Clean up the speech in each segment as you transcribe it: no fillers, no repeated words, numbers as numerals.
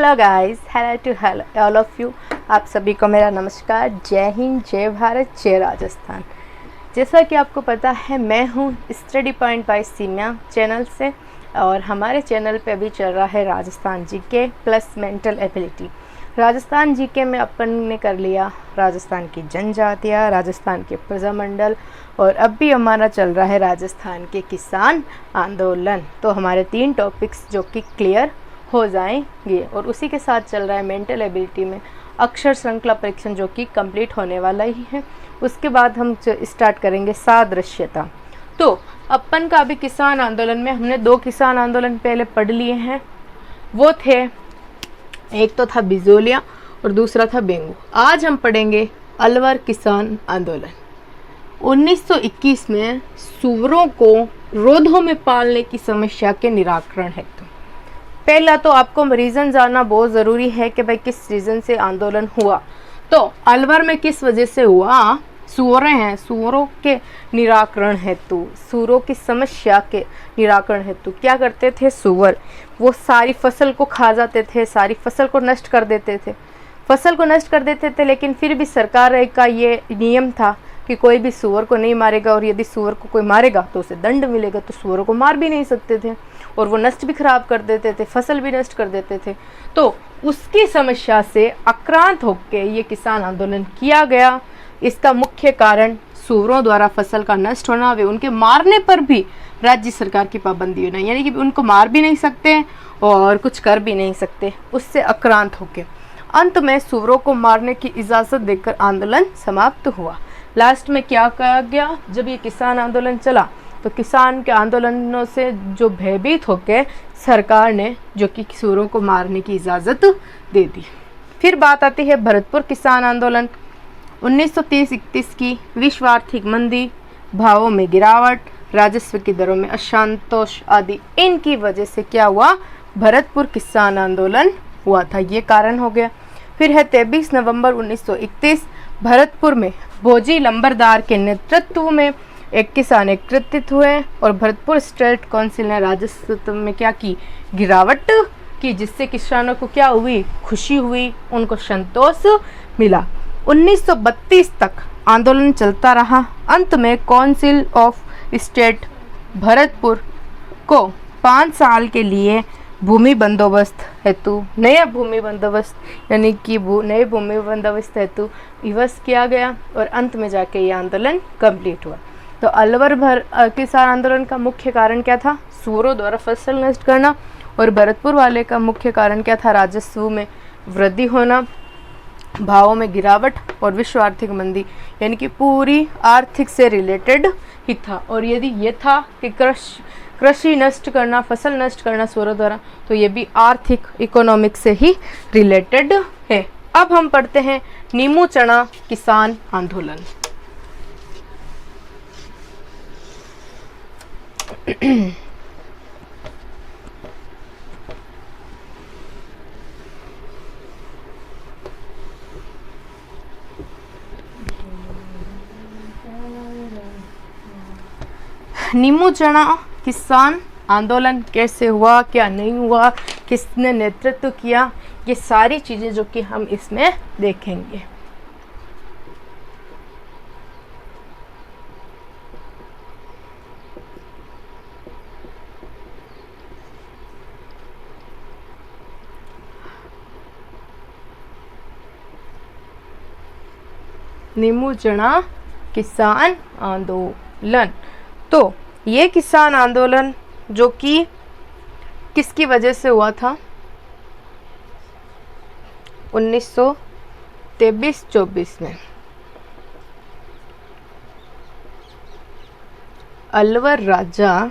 Hello guys, hello to hello all of you. आप सभी को मेरा नमस्कार। जय हिंद, जय भारत, जय राजस्थान। जैसा कि आपको पता है, मैं हूँ study point by Seema channel से, और हमारे चैनल पे अभी चल रहा है Rajasthan GK plus mental ability. Rajasthan GK में अपन ने कर लिया राजस्थान की जनजातियाँ, राजस्थान के प्रजामंडल, और अब भी हमारा चल रहा है राजस्थान के किसान आंदोलन। तो हमारे 3 टॉपिक्स जो कि क्लियर हो जाएंगे, और उसी के साथ चल रहा है मेंटल एबिलिटी में अक्षर श्रृंखला परीक्षण जो कि कंप्लीट होने वाला ही है। उसके बाद हम स्टार्ट करेंगे सादृश्यता। तो अपन का अभी किसान आंदोलन में हमने 2 किसान आंदोलन पहले पढ़ लिए हैं। वो थे, एक तो था बिजोलिया और दूसरा था बेंगू। आज हम पढ़ेंगे अलवर किसान आंदोलन। 1921 में सूअरों को रोधों में पालने की समस्या के निराकरण हेतु, पहला तो आपको रीज़न जानना बहुत ज़रूरी है कि भाई किस रीज़न से आंदोलन हुआ। तो अलवर में किस वजह से हुआ? सूअरें हैं, सूअरों के निराकरण हेतु, सूअरों की समस्या के निराकरण हेतु क्या करते थे सूअर? वो सारी फसल को खा जाते थे, सारी फसल को नष्ट कर देते थे, फसल को नष्ट कर देते थे। लेकिन फिर भी सरकार का ये नियम था कि कोई भी सूअर को नहीं मारेगा, और यदि सूअर को कोई मारेगा तो उसे दंड मिलेगा। तो सूअरों को मार भी नहीं सकते थे, और वो नष्ट भी खराब कर देते थे, फसल भी नष्ट कर देते थे। तो उसकी समस्या से आक्रांत होकर ये किसान आंदोलन किया गया। इसका मुख्य कारण सूअरों द्वारा फसल का नष्ट होना, वे उनके मारने पर भी राज्य सरकार की पाबंदी होना, यानी कि उनको मार भी नहीं सकते और कुछ कर भी नहीं सकते। उससे आक्रांत होकर अंत में सूअरों को मारने की इजाज़त देकर आंदोलन समाप्त हुआ। लास्ट में क्या कहा गया? जब ये किसान आंदोलन चला तो किसान के आंदोलनों से जो भयभीत होकर सरकार ने जो कि सूअरों को मारने की इजाज़त दे दी। फिर बात आती है भरतपुर किसान आंदोलन। 1930-31 की विश्व आर्थिक मंदी, भावों में गिरावट, राजस्व की दरों में असंतोष आदि, इनकी वजह से क्या हुआ? भरतपुर किसान आंदोलन हुआ था। ये कारण हो गया। फिर है 23 नवंबर 1931, भरतपुर में भोजी लंबरदार के नेतृत्व में एक किसान एकत्रित हुए, और भरतपुर स्टेट काउंसिल ने राजस्व में क्या की? गिरावट की, जिससे किसानों को क्या हुई? खुशी हुई, उनको संतोष मिला। 1932 तक आंदोलन चलता रहा। अंत में काउंसिल ऑफ स्टेट भरतपुर को 5 साल के लिए भूमि बंदोबस्त हेतु, नया भूमि बंदोबस्त यानी कि नए भूमि बंदोबस्त हेतु विवश किया गया, और अंत में जाके ये आंदोलन कंप्लीट हुआ। तो अलवर किसान आंदोलन का मुख्य कारण क्या था? सूअरों द्वारा फसल नष्ट करना। और भरतपुर वाले का मुख्य कारण क्या था? राजस्व में वृद्धि होना, भावों में गिरावट, और विश्व आर्थिक मंदी, यानी कि पूरी आर्थिक से रिलेटेड ही था। और यदि ये था कि कृषि नष्ट करना, फसल नष्ट करना सूअरों द्वारा, तो ये भी आर्थिक इकोनॉमिक से ही रिलेटेड है। अब हम पढ़ते हैं नीमू चना किसान आंदोलन। नीमू चना किसान आंदोलन कैसे हुआ, क्या नहीं हुआ, किसने नेतृत्व किया, ये सारी चीज़ें जो कि हम इसमें देखेंगे। नीमू चना किसान आंदोलन। तो ये किसान आंदोलन जो कि किसकी वजह से हुआ था? 1923-24 में अलवर राजा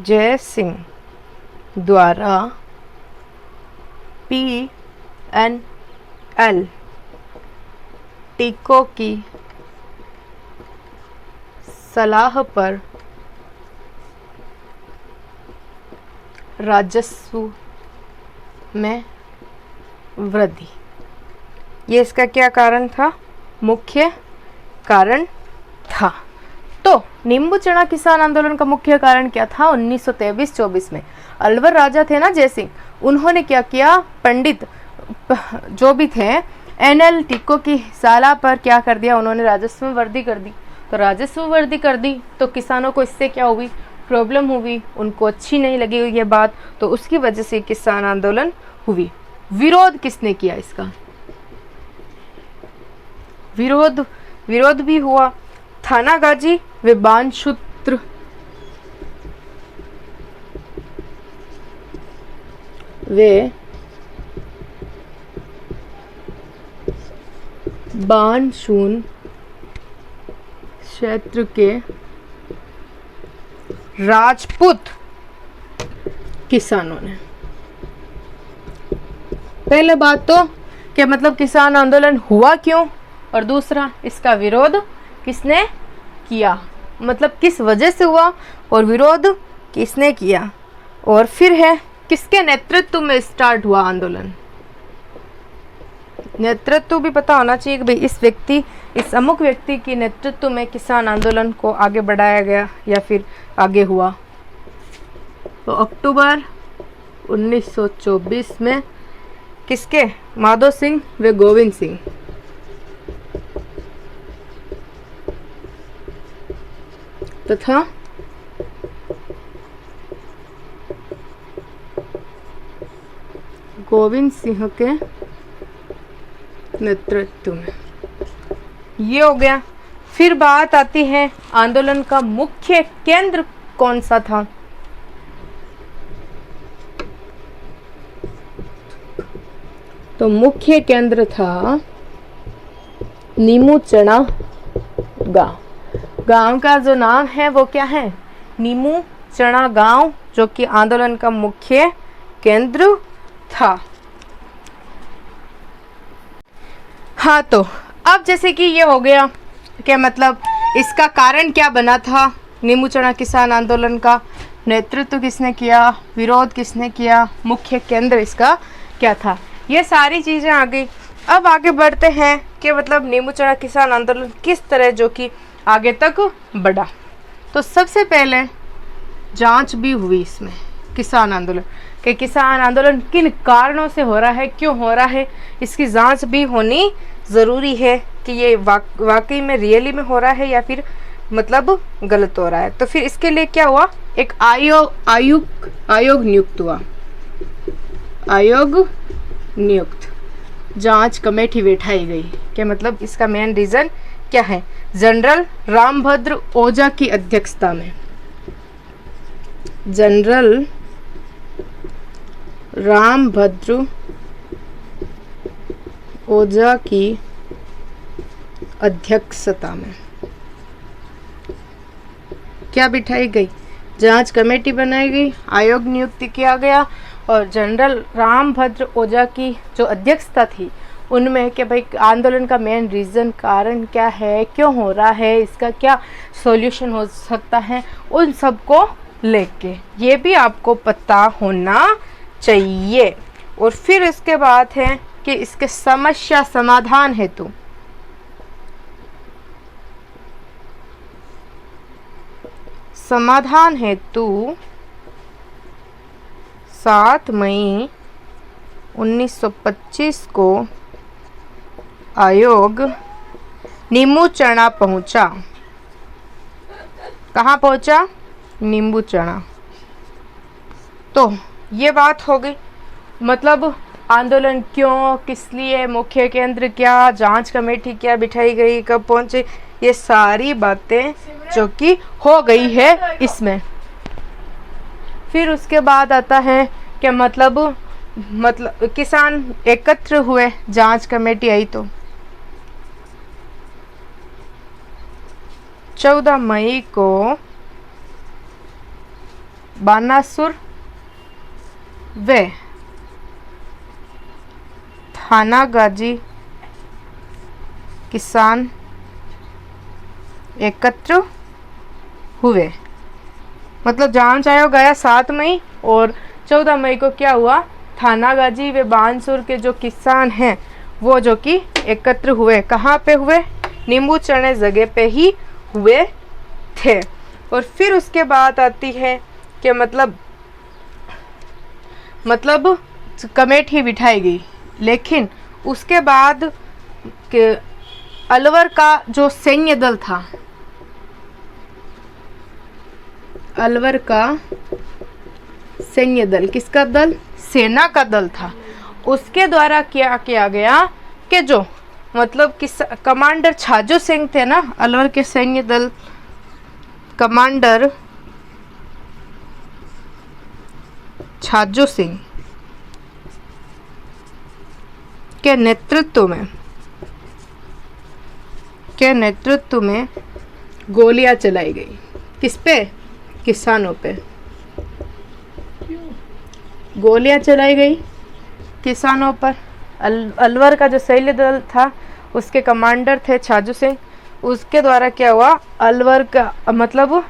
जय सिंह द्वारा PNL टीकों की सलाह पर राजस्व में वृद्धि, ये इसका क्या कारण था? मुख्य कारण था। तो नींबू चना किसान आंदोलन का मुख्य कारण क्या था? 1923-24 में अलवर राजा थे ना जयसिंह, उन्होंने क्या किया, पंडित जो भी थे NL टिक्को की साला पर क्या कर दिया, उन्होंने राजस्व में वृद्धि कर दी। तो राजस्व वृद्धि कर दी तो किसानों को इससे क्या हुई, प्रॉब्लम हुई, उनको अच्छी नहीं लगी ये बात, तो उसकी वजह से किसान आंदोलन हुई। विरोध किसने किया इसका? विरोध भी हुआ थानागाजी व बाणशूत्र वे बाणशून क्षेत्र के राजपूत किसानों ने। पहले बात तो कि मतलब किसान आंदोलन हुआ क्यों, और दूसरा इसका विरोध किसने किया, मतलब किस वजह से हुआ और विरोध किसने किया, और फिर है किसके नेतृत्व में स्टार्ट हुआ आंदोलन। नेतृत्व भी पता होना चाहिए कि भाई इस अमुक व्यक्ति के नेतृत्व में किसान आंदोलन को आगे बढ़ाया गया या फिर आगे हुआ। तो अक्टूबर 1924 में किसके, माधो सिंह व गोविंद सिंह तथा गोविंद सिंह के नेतृत्व में ये हो गया। फिर बात आती है आंदोलन का मुख्य केंद्र कौन सा था? तो मुख्य केंद्र था नीमूचना गांव। गांव का जो नाम है वो क्या है, नीमूचना गांव, जो कि आंदोलन का मुख्य केंद्र था। हाँ, तो अब जैसे कि ये हो गया कि मतलब इसका कारण क्या बना था, नीमूचना किसान आंदोलन का नेतृत्व किसने किया, विरोध किसने किया, मुख्य केंद्र इसका क्या था, ये सारी चीज़ें आ गई। अब आगे बढ़ते हैं कि मतलब नीमूचना किसान आंदोलन किस तरह जो कि आगे तक बढ़ा। तो सबसे पहले जांच भी हुई इसमें किसान आंदोलन कि किसान आंदोलन किन कारणों से हो रहा है, क्यों हो रहा है, इसकी जांच भी होनी ज़रूरी है कि ये वाकई में रियली में हो रहा है या फिर मतलब गलत हो रहा है। तो फिर इसके लिए क्या हुआ, एक आयोग नियुक्त हुआ, आयोग नियुक्त, जांच कमेटी बैठाई गई कि मतलब इसका मेन रीज़न क्या है। जनरल रामभद्र ओझा की अध्यक्षता में, जनरल रामभद्र ओझा की अध्यक्षता में क्या बिठाई गई, जांच कमेटी बनाई गई, आयोग नियुक्त किया गया, और जनरल रामभद्र ओझा की जो अध्यक्षता थी उनमें कि भाई आंदोलन का मेन रीज़न, कारण क्या है, क्यों हो रहा है, इसका क्या सॉल्यूशन हो सकता है, उन सब को लेके ये भी आपको पता होना चाहिए। और फिर इसके बाद है कि इसके समस्या समाधान हेतु समाधान हेतु 7 मई 1925 को आयोग नीमूचना पहुंचा। कहाँ पहुंचा, नीमूचना। तो ये बात हो गई, मतलब आंदोलन क्यों, किस लिए, मुख्य केंद्र क्या, जांच कमेटी क्या बिठाई गई, कब पहुंचे, ये सारी बातें जो कि हो गई है इसमें। फिर उसके बाद आता है कि मतलब किसान एकत्र हुए, जांच कमेटी आई तो 14 मई को बानासुर व थानागाजी किसान एकत्र हुए। मतलब जांच आयोग गया 7 मई और 14 मई को क्या हुआ, थानागाजी व बानसूर के जो किसान हैं वो जो कि एकत्र हुए। कहाँ पे हुए, नीमूचना जगह पे ही हुए थे। और फिर उसके बाद आती है कि मतलब कमेटी बिठाई गई, लेकिन उसके बाद के अलवर का जो सैन्य दल था, अलवर का सैन्य दल, किसका दल? सेना का दल था। उसके द्वारा क्या किया गया कि जो मतलब किस कमांडर छाजू सिंह थे ना, अलवर के सैन्य दल कमांडर छाजू सिंह के नेतृत्व में गोलियां चलाई गई। किस पे? किसानों पे गोलियां चलाई गई, किसानों पर। अलवर का जो सैन्य दल था उसके कमांडर थे छाजू सिंह। उसके द्वारा क्या हुआ? अलवर का मतलब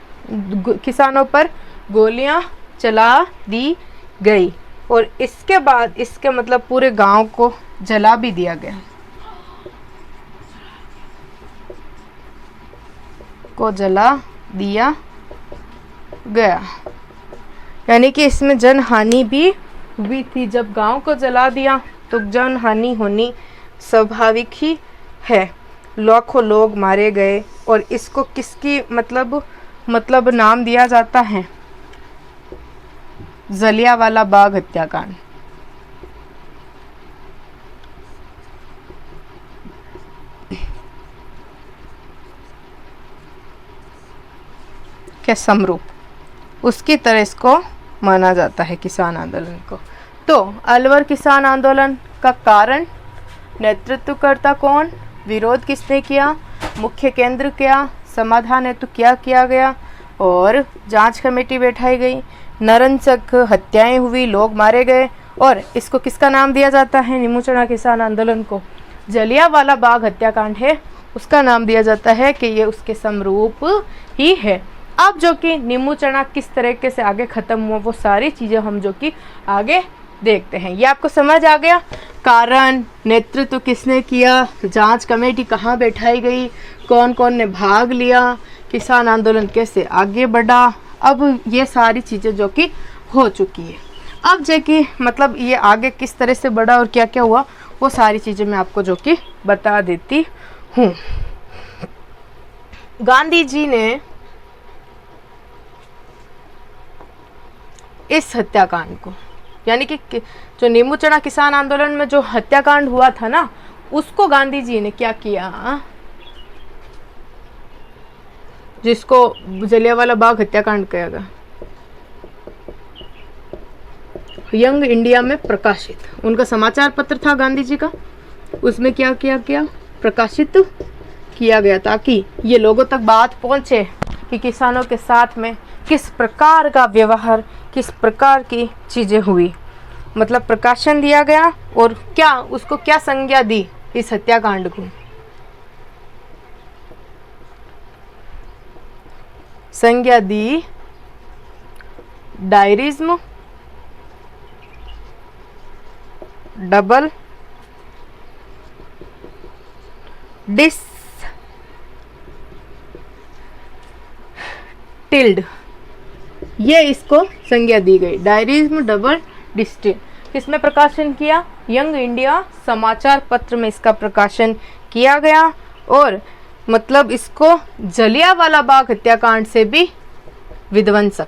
किसानों पर गोलियां चला दी गई और इसके बाद इसके मतलब पूरे गांव को जला भी दिया गया, यानी कि इसमें जन हानि भी हुई थी। जब गांव को जला दिया तो जन हानि होनी स्वाभाविक ही है। लाखों लोग मारे गए और इसको किसकी मतलब नाम दिया जाता है? जलियांवाला बाग हत्याकांड के समरूप उसकी तरह इसको माना जाता है, किसान आंदोलन को। तो अलवर किसान आंदोलन का कारण, नेतृत्वकर्ता कौन, विरोध किसने किया, मुख्य केंद्र क्या, समाधान हेतु क्या किया गया और जांच कमेटी बैठाई गई, नरंचक हत्याएं हुई, लोग मारे गए और इसको किसका नाम दिया जाता है? नीमूचना किसान आंदोलन को जलियांवाला बाग हत्याकांड है, उसका नाम दिया जाता है कि ये उसके समरूप ही है। अब जो कि नीमूचना किस तरीके से आगे खत्म हुआ वो सारी चीज़ें हम जो कि आगे देखते हैं। ये आपको समझ आ गया? कारण, नेतृत्व किसने किया, जांच कमेटी कहाँ बैठाई गई, कौन कौन ने भाग लिया, किसान आंदोलन कैसे आगे बढ़ा। अब ये सारी चीज़ें जो कि हो चुकी है। अब जो कि मतलब ये आगे किस तरह से बढ़ा और क्या क्या हुआ वो सारी चीज़ें मैं आपको जो कि बता देती हूँ। गांधी जी ने इस हत्याकांड को, यानी कि जो नीमूचना किसान आंदोलन में जो हत्याकांड हुआ था ना, उसको गांधी जी ने क्या किया, जिसको जलियांवाला बाग हत्याकांड कहा गया, यंग इंडिया में प्रकाशित, उनका समाचार पत्र था गांधी जी का, उसमें क्या किया प्रकाशित किया गया ताकि ये लोगों तक बात पहुंचे कि किसानों के साथ में किस प्रकार का व्यवहार, किस प्रकार की चीज़ें हुई। मतलब प्रकाशन दिया गया और क्या उसको क्या संज्ञा दी इस हत्याकांड को? संज्ञा दी डायरिज्म, डबल डिस्टिल्ड, ये इसको संज्ञा दी गई। डायरिज्म डबल डिस्टिल्ड इसमें प्रकाशन किया, यंग इंडिया समाचार पत्र में इसका प्रकाशन किया गया और मतलब इसको जलियांवाला बाग हत्याकांड से भी विध्वंसक,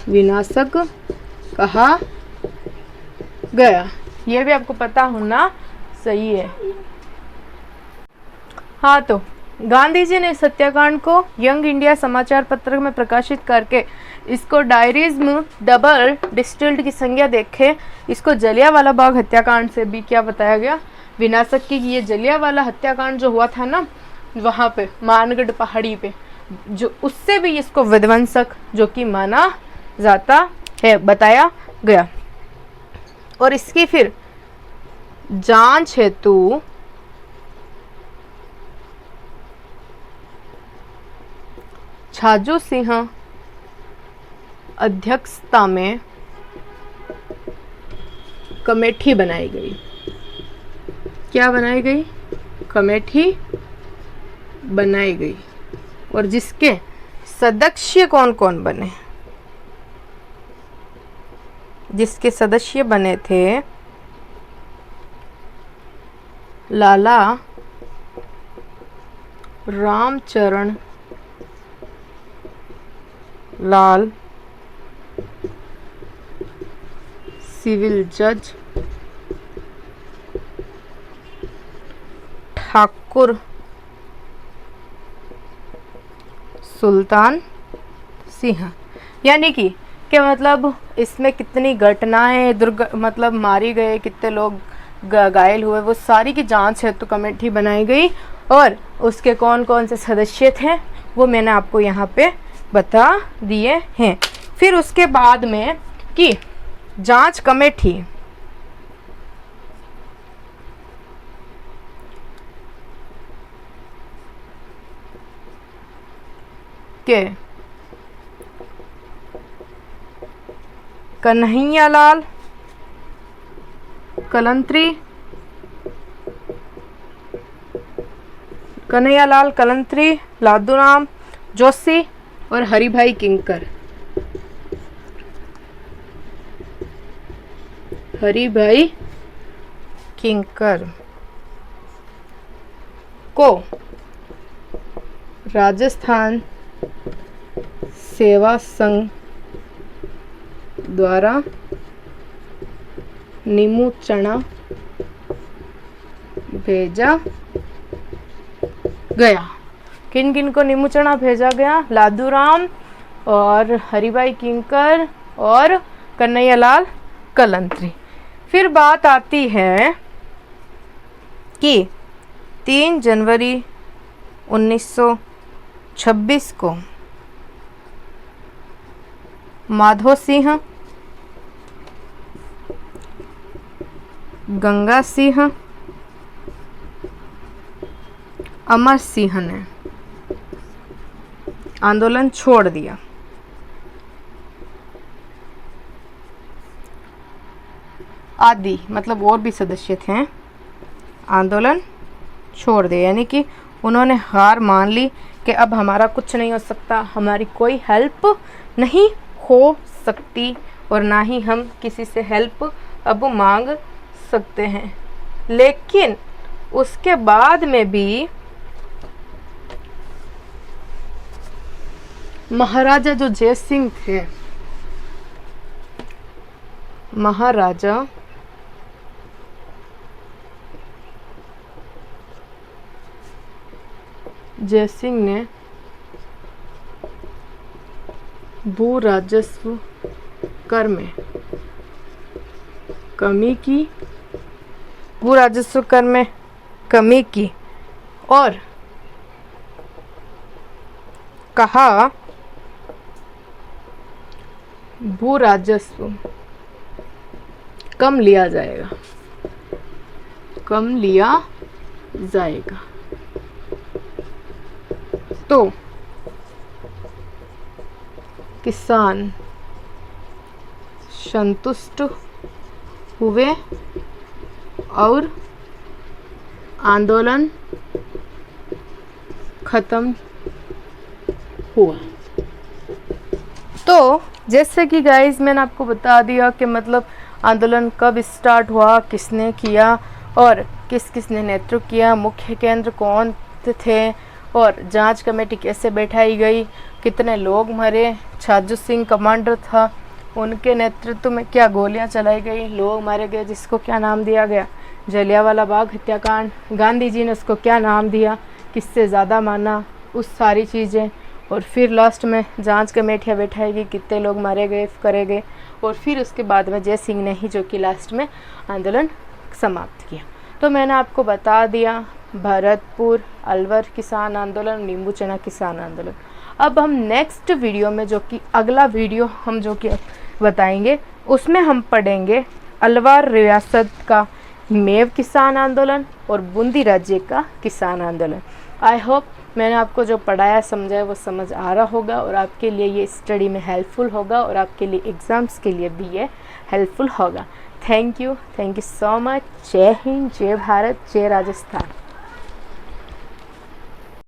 विनाशक कहा गया। यह भी आपको पता होना सही है। हाँ, तो गांधी जी ने इस हत्याकांड को यंग इंडिया समाचार पत्र में प्रकाशित करके इसको डायरिज्म डबल डिस्टिल्ड की संज्ञा देखे, इसको जलियांवाला बाग हत्याकांड से भी क्या बताया गया, विनाशक की। ये जलियांवाला हत्याकांड जो हुआ था ना वहाँ पे मानगढ़ पहाड़ी पे, जो उससे भी इसको विध्वंसक जो कि माना जाता है, बताया गया। और इसकी फिर जांच हेतु छाजू सिंह अध्यक्षता में कमेटी बनाई गई। क्या बनाई गई? कमेटी बनाई गई। और जिसके सदस्य कौन कौन बने? जिसके सदस्य बने थे लाला रामचरण लाल, सिविल जज, ठाकुर सुल्तान सिंह। यानी कि मतलब इसमें कितनी घटनाएं मतलब मारी गए, कितने लोग घायल हुए, वो सारी की जांच है तो कमेटी बनाई गई। और उसके कौन कौन से सदस्य थे वो मैंने आपको यहाँ पे बता दिए हैं। फिर उसके बाद में कि जांच कमेटी के कन्हैयालाल कलंत्री, कन्हैयालाल कलंत्री, लादूराम जोशी और हरिभाई किंकर, हरिभाई किंकर को राजस्थान सेवा संघ द्वारा नींबू चना भेजा गया। किन किन को नींबू चना भेजा गया? लादूराम और हरिभाई किंकर और कन्हैयालाल कलंत्री। फिर बात आती है कि 3 जनवरी 1926 को माधो सिंह, गंगा सिंह, अमर सिंह ने आंदोलन छोड़ दिया। आदि मतलब और भी सदस्य थे, आंदोलन छोड़ दिया। यानी कि उन्होंने हार मान ली कि अब हमारा कुछ नहीं हो सकता, हमारी कोई हेल्प नहीं हो सकती और ना ही हम किसी से हेल्प अब मांग सकते हैं। लेकिन उसके बाद में भी महाराजा जो जय सिंह थे, महाराजा जय सिंह ने भू राजस्व कर में कमी की, भू राजस्व कर में कमी की और कहा भू राजस्व कम लिया जाएगा, कम लिया जाएगा। तो किसान संतुष्ट हुए और आंदोलन खत्म हुआ। तो जैसे कि गाइस मैंने आपको बता दिया कि मतलब आंदोलन कब स्टार्ट हुआ, किसने किया और किस किस ने नेतृत्व किया, मुख्य केंद्र कौन थे और जांच कमेटी कैसे बैठाई गई, कितने लोग मरे, छाजू सिंह कमांडर था, उनके नेतृत्व में क्या गोलियां चलाई गई, लोग मारे गए, जिसको क्या नाम दिया गया, जलियांवाला बाग हत्याकांड, गांधी जी ने उसको क्या नाम दिया, किससे ज़्यादा माना, उस सारी चीज़ें। और फिर लास्ट में जांच कमेटियाँ बैठाई गई, कितने लोग मारे गए, करे गए। और फिर उसके बाद में जय सिंह ने ही जो कि लास्ट में आंदोलन समाप्त किया। तो मैंने आपको बता दिया भरतपुर, अलवर किसान आंदोलन, नींबू चना किसान आंदोलन। अब हम नेक्स्ट वीडियो में जो कि अगला वीडियो हम जो कि बताएंगे उसमें हम पढ़ेंगे अलवर रियासत का मेव किसान आंदोलन और बूंदी राज्य का किसान आंदोलन। आई होप मैंने आपको जो पढ़ाया समझाया वो समझ आ रहा होगा और आपके लिए ये स्टडी में हेल्पफुल होगा और आपके लिए एग्ज़ाम्स के लिए भी ये हेल्पफुल होगा। Thank you so much. जय हिंद, जय भारत, जय राजस्थान।